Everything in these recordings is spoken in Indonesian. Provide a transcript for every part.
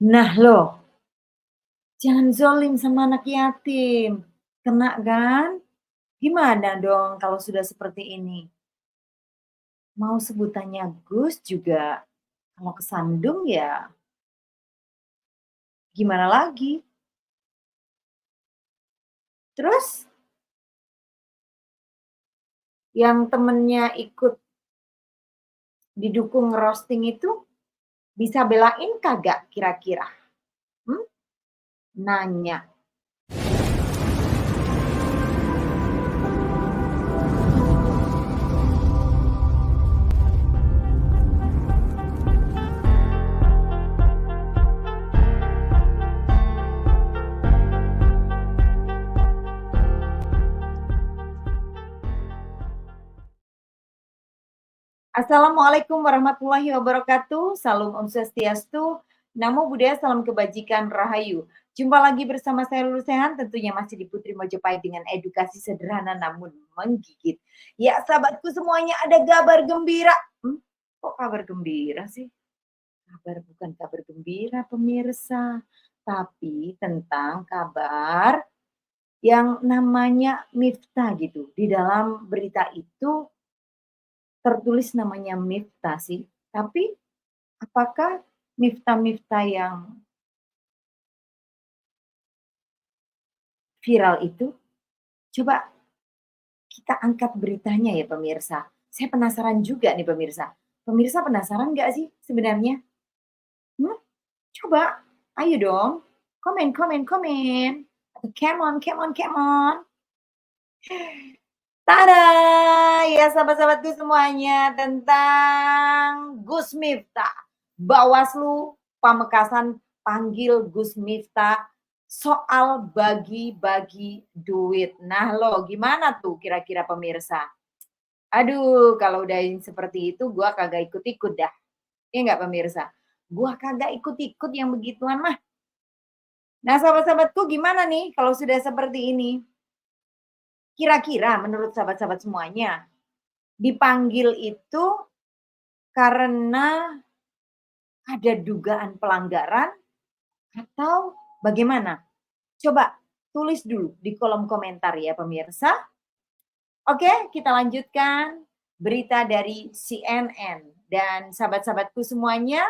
Nah loh, jangan zolim sama anak yatim. Kena kan? Gimana dong kalau sudah seperti ini? Mau sebutannya Gus juga kalau kesandung ya gimana lagi? Terus yang temennya ikut didukung roasting itu bisa belain kagak kira-kira? Hmm? Nanya. Assalamualaikum warahmatullahi wabarakatuh. Salam Om Swastiastu. Namo Buddhaya, salam kebajikan, rahayu. Jumpa lagi bersama saya Lulu Sehan, tentunya masih di Putri Mojopahit dengan edukasi sederhana namun menggigit. Ya sahabatku semuanya, ada kabar gembira. Kok kabar gembira sih? Bukan kabar gembira pemirsa, tapi tentang kabar yang namanya Miftah gitu. Di dalam berita itu tertulis namanya Miftah sih, tapi apakah Miftah-Miftah yang viral itu? Coba kita angkat beritanya ya pemirsa. Saya penasaran juga nih pemirsa. Pemirsa penasaran nggak sih sebenarnya? Hmm? Coba, ayo dong, komen, komen, komen. Atau come on, come on, come on. Tada! Ya sahabat-sahabatku semuanya tentang Gus Miftah. Bawaslu Pamekasan panggil Gus Miftah soal bagi-bagi duit. Nah lo gimana tuh kira-kira pemirsa? Aduh kalau udah seperti itu gua kagak ikut-ikut dah. Iya nggak pemirsa? Gua kagak ikut-ikut yang begituan mah. Nah sahabat-sahabatku gimana nih kalau sudah seperti ini? Kira-kira menurut sahabat-sahabat semuanya, dipanggil itu karena ada dugaan pelanggaran atau bagaimana? Coba tulis dulu di kolom komentar ya pemirsa. Oke, kita lanjutkan berita dari CNN. Dan sahabat-sahabatku semuanya,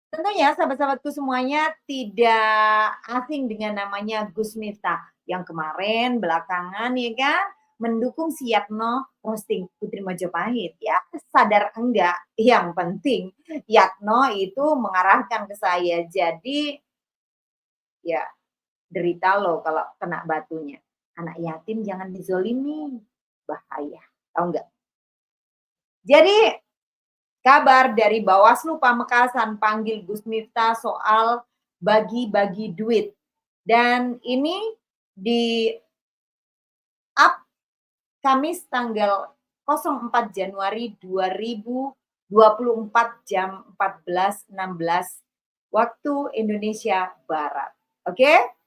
tentunya sahabat-sahabatku semuanya tidak asing dengan namanya Gus Miftah yang kemarin belakangan ya kan mendukung si Yatno posting Putri Majapahit ya. Sadar enggak, yang penting Yatno itu mengarahkan ke saya. Jadi ya derita lo kalau kena batunya. Anak yatim jangan dizolimi, bahaya. Tahu enggak? Jadi kabar dari Bawaslu Pamekasan panggil Gus Miftah soal bagi-bagi duit. Dan ini di up Kamis tanggal 04 Januari 2024 jam 14.16 waktu Indonesia Barat. Oke?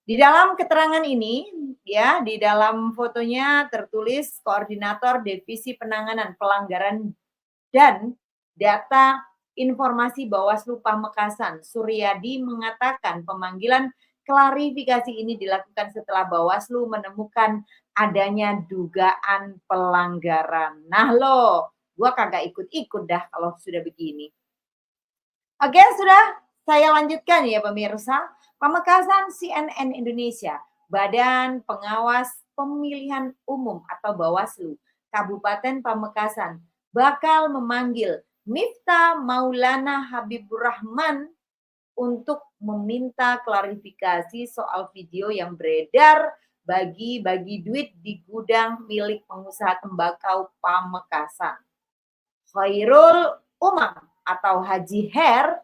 Di dalam keterangan ini ya, di dalam fotonya tertulis Koordinator Divisi Penanganan Pelanggaran dan Data Informasi Bawaslu Pamekasan, Suryadi mengatakan pemanggilan klarifikasi ini dilakukan setelah Bawaslu menemukan adanya dugaan pelanggaran. Nah lo, gua kagak ikut-ikut dah kalau sudah begini. Oke, sudah saya lanjutkan ya pemirsa. Pamekasan CNN Indonesia, Badan Pengawas Pemilihan Umum atau Bawaslu, Kabupaten Pamekasan bakal memanggil Miftah Maulana Habibur Rahman untuk meminta klarifikasi soal video yang beredar bagi-bagi duit di gudang milik pengusaha tembakau Pamekasan. Khairul Umam atau Haji Her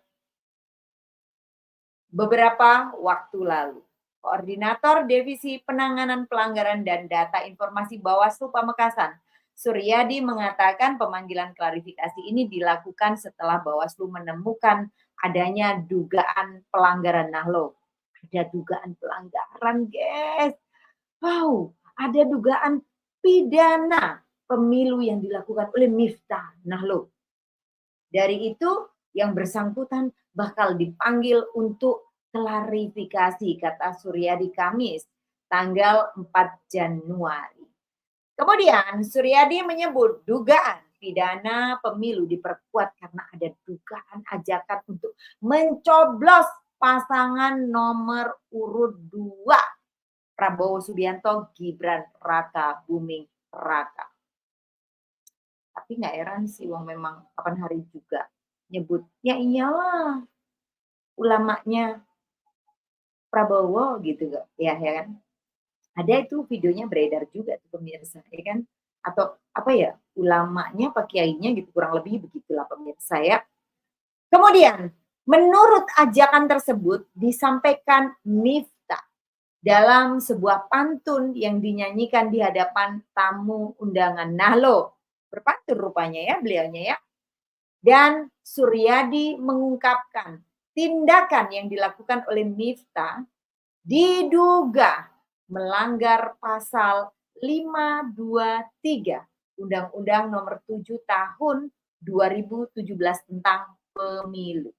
beberapa waktu lalu. Koordinator Divisi Penanganan Pelanggaran dan Data Informasi Bawaslu Pamekasan, Suryadi mengatakan pemanggilan klarifikasi ini dilakukan setelah Bawaslu menemukan adanya dugaan pelanggaran. Nah lo, ada dugaan pelanggaran guys. Wow, ada dugaan pidana pemilu yang dilakukan oleh Miftah. Nah lo, dari itu yang bersangkutan bakal dipanggil untuk klarifikasi, kata Suryadi Kamis, tanggal 4 Januari. Kemudian Suryadi menyebut dugaan pidana pemilu diperkuat karena ada dugaan ajakan untuk mencoblos pasangan nomor urut 2 Prabowo Subianto Gibran Raka Buming Raka. Tapi nggak heran sih, wong memang kapan hari juga nyebut, ya iyalah ulamanya Prabowo gitu ya kan. Ada itu videonya beredar juga tuh pemirsa, ya kan? Atau apa ya, ulamanya, pak kiainya gitu, kurang lebih begitulah pemirsa ya. Kemudian, menurut ajakan tersebut disampaikan Miftah dalam sebuah pantun yang dinyanyikan di hadapan tamu undangan. Nah lo, berpantun rupanya ya beliaunya ya. Dan Suryadi mengungkapkan tindakan yang dilakukan oleh Miftah diduga melanggar pasal 523 Undang-Undang Nomor 7 Tahun 2017 tentang pemilu.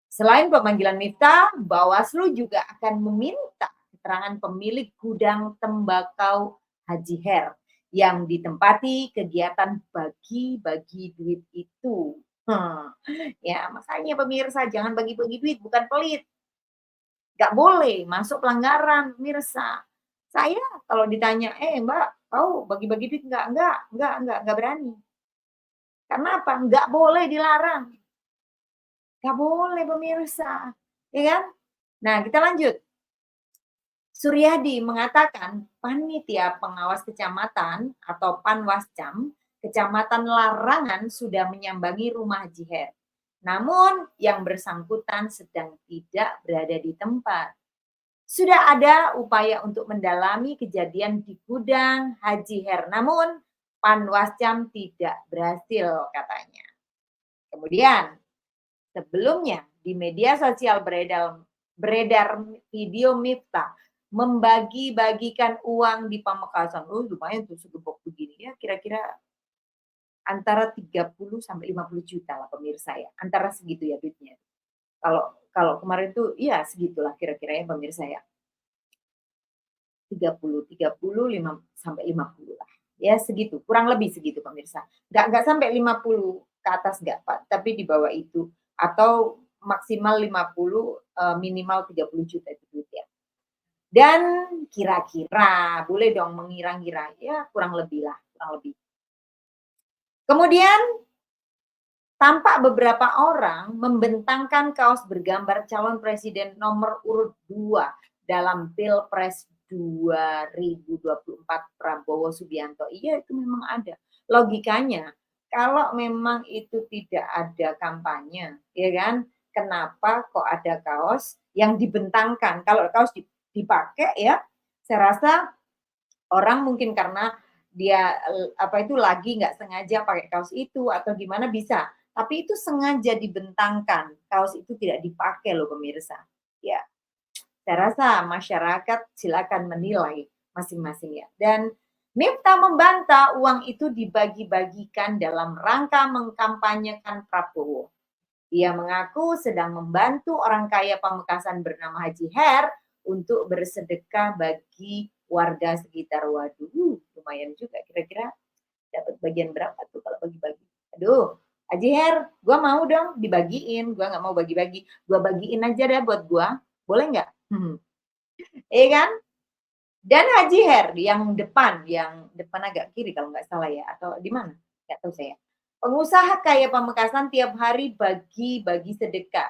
Selain pemanggilan Miftah, Bawaslu juga akan meminta keterangan pemilik gudang tembakau Haji Her yang ditempati kegiatan bagi-bagi duit itu. Ya, makanya pemirsa jangan bagi-bagi duit, bukan pelit. Nggak boleh, masuk pelanggaran, pemirsa. Saya kalau ditanya, Mbak, tahu bagi-bagi duit nggak berani. Karena apa? Nggak boleh, dilarang. Nggak boleh pemirsa, ya kan? Nah, kita lanjut. Suryadi mengatakan panitia pengawas kecamatan atau Panwascam Kecamatan Larangan sudah menyambangi rumah Haji Her. Namun yang bersangkutan sedang tidak berada di tempat. Sudah ada upaya untuk mendalami kejadian di gudang Haji Her, namun Panwascam tidak berhasil katanya. Kemudian sebelumnya di media sosial beredar video Miftah membagi-bagikan uang di Pamekasan. Oh, lumayan tuh segepok begini ya, kira-kira antara 30 sampai 50 juta lah pemirsa ya. Antara segitu ya duitnya. Kalau kemarin tuh iya segitulah kira-kira ya pemirsa ya. 30 5 sampai 50 lah. Ya segitu, kurang lebih segitu pemirsa. Enggak sampai 50 ke atas enggak, Pak, tapi di bawah itu atau maksimal 50 minimal 30 juta itu duit ya. Dan kira-kira, boleh dong mengira-ngira, ya kurang lebih lah, kurang lebih. Kemudian tampak beberapa orang membentangkan kaos bergambar calon presiden nomor urut 2 dalam Pilpres 2024 Prabowo Subianto. Iya, itu memang ada. Logikanya, kalau memang itu tidak ada kampanye, ya kan? Kenapa kok ada kaos yang dibentangkan? Kalau kaos dipakai ya, saya rasa orang mungkin karena dia lagi nggak sengaja pakai kaos itu atau gimana bisa. Tapi itu sengaja dibentangkan. Kaos itu tidak dipakai loh pemirsa. Ya, saya rasa masyarakat silakan menilai masing-masing ya. Dan Miftah membantah uang itu dibagi-bagikan dalam rangka mengkampanyekan Prabowo. Ia mengaku sedang membantu orang kaya Pamekasan bernama Haji Her untuk bersedekah bagi warga sekitar. Waduh, lumayan juga. Kira-kira dapat bagian berapa tuh kalau bagi-bagi? Aduh, Haji Her, gue mau dong dibagiin. Gue nggak mau bagi-bagi. Gue bagiin aja deh buat gue. Boleh nggak? Iya kan? Dan Haji Her yang depan agak kiri kalau nggak salah ya, atau di mana? Nggak tahu saya. Pengusaha kaya Pamekasan tiap hari bagi-bagi sedekah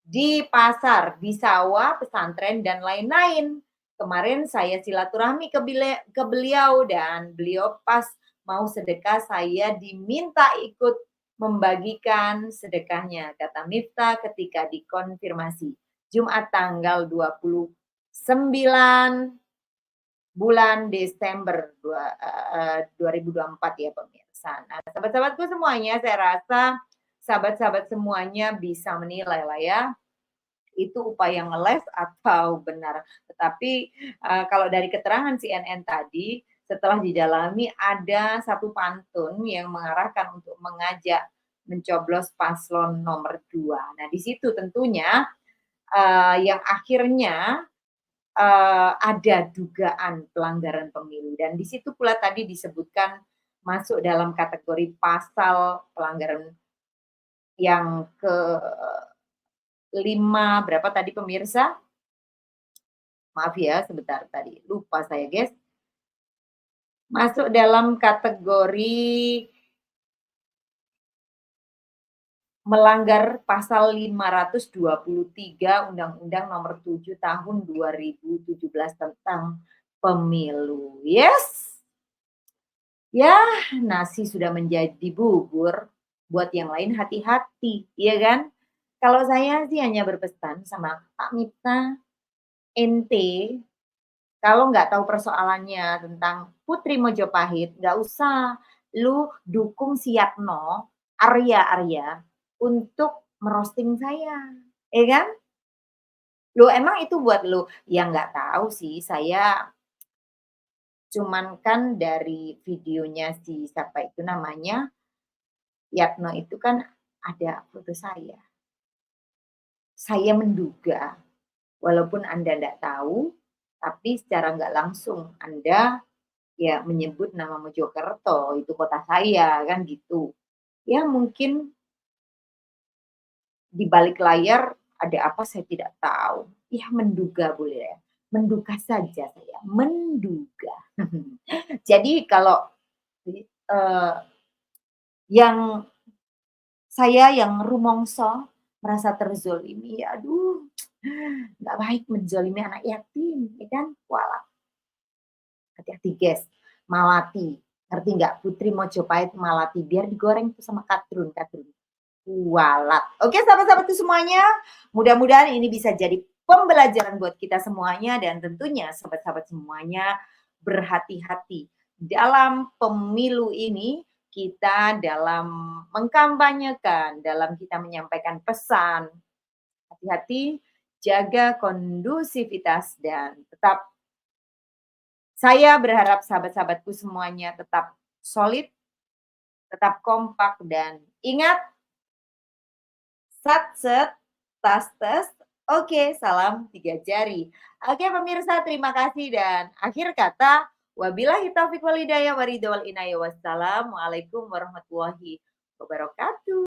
di pasar, di sawah, pesantren dan lain-lain. Kemarin saya silaturahmi ke beliau dan beliau pas mau sedekah saya diminta ikut membagikan sedekahnya, kata Miftah ketika dikonfirmasi Jumat tanggal 29 bulan Desember 2024 ya pemirsa. Nah, sahabat-sahabatku semuanya, saya rasa sahabat-sahabat semuanya bisa menilai lah ya, itu upaya ngeles atau benar. Tetapi kalau dari keterangan CNN tadi, setelah didalami ada satu pantun yang mengarahkan untuk mengajak mencoblos paslon nomor 2. Nah, di situ tentunya, yang akhirnya, ada dugaan pelanggaran pemilu dan di situ pula tadi disebutkan masuk dalam kategori pasal pelanggaran yang ke-5 berapa tadi pemirsa? Maaf ya sebentar tadi lupa saya, guys. Masuk dalam kategori melanggar pasal 523 Undang-Undang Nomor 7 Tahun 2017 tentang pemilu. Yes. Ya, nasi sudah menjadi bubur, buat yang lain hati-hati, ya kan? Kalau saya sih hanya berpesan sama Pak Miftah, ente kalau nggak tahu persoalannya tentang Putri Mojopahit, nggak usah lu dukung si Yatno, Arya untuk merosting saya, ya kan? Lu emang itu buat lu? Ya nggak tahu sih, saya cuman kan dari videonya si siapa itu namanya, Yatno itu kan ada foto saya. Saya menduga, walaupun Anda nggak tahu, tapi secara nggak langsung Anda ya menyebut nama Mojokerto, itu kota saya, kan gitu. Ya mungkin di balik layar ada apa saya tidak tahu. Ya menduga boleh ya, menduga saja saya, menduga. Jadi kalau, eee, yang saya yang rumongso merasa terzolimi, aduh nggak baik menzolimi anak yatim, ya kan? Walah, hati-hati guys, Malati, ngerti nggak? Putri Mojopahit Malati, biar digoreng tuh sama Katrun, kualat. Oke sahabat-sahabatku semuanya, mudah-mudahan ini bisa jadi pembelajaran buat kita semuanya dan tentunya sahabat-sahabat semuanya berhati-hati dalam pemilu ini, kita dalam mengkampanyekan, dalam kita menyampaikan pesan, hati-hati, jaga kondusivitas dan tetap saya berharap sahabat-sahabatku semuanya tetap solid, tetap kompak dan ingat satset, tas tes, oke, salam 3 jari. Oke pemirsa, terima kasih dan akhir kata, wabillahi taufiq walhidayah waridho wal inayah wassalamualaikum warahmatullahi wabarakatuh.